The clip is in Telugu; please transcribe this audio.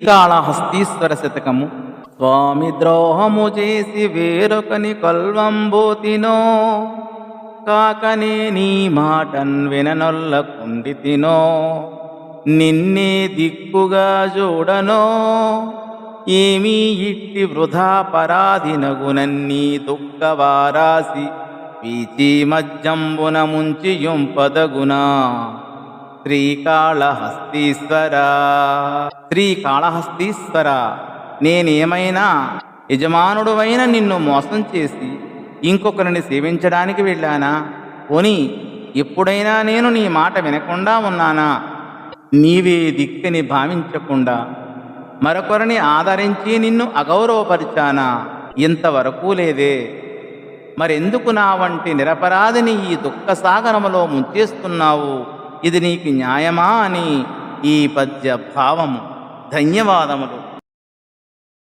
కాళహస్తీశ్వర శతకము. స్వామి ద్రోహము చేసి వేరొకని కొల్వంబోతినో, కాకనే నీ మాటన్ విననొల్ల కుండితినో, నిన్నే దిక్కుగా చూడనో, ఏమీ ఇట్టి వృధా పరాధినగునన్నీ దుఃఖవారాసి పీచి మజ్జంబున ముంచియుంపదగునా. శ్రీకాళహస్తీశ్వర, శ్రీకాళహస్తీశ్వర, నేనేమైనా యజమానుడువైన నిన్ను మోసం చేసి ఇంకొకరిని సేవించడానికి వెళ్ళానా? పోని ఎప్పుడైనా నేను నీ మాట వినకుండా ఉన్నానా? నీవే దిక్కని భావించకుండా మరొకరిని ఆదరించి నిన్ను అగౌరవపరిచానా? ఇంతవరకు లేదే. మరెందుకు నా వంటి నిరపరాధిని ఈ దుఃఖసాగరములో ముంచేస్తున్నావు? ఇది నీకు న్యాయమా అని ఈ పద్య భావము. ధన్యవాదములు.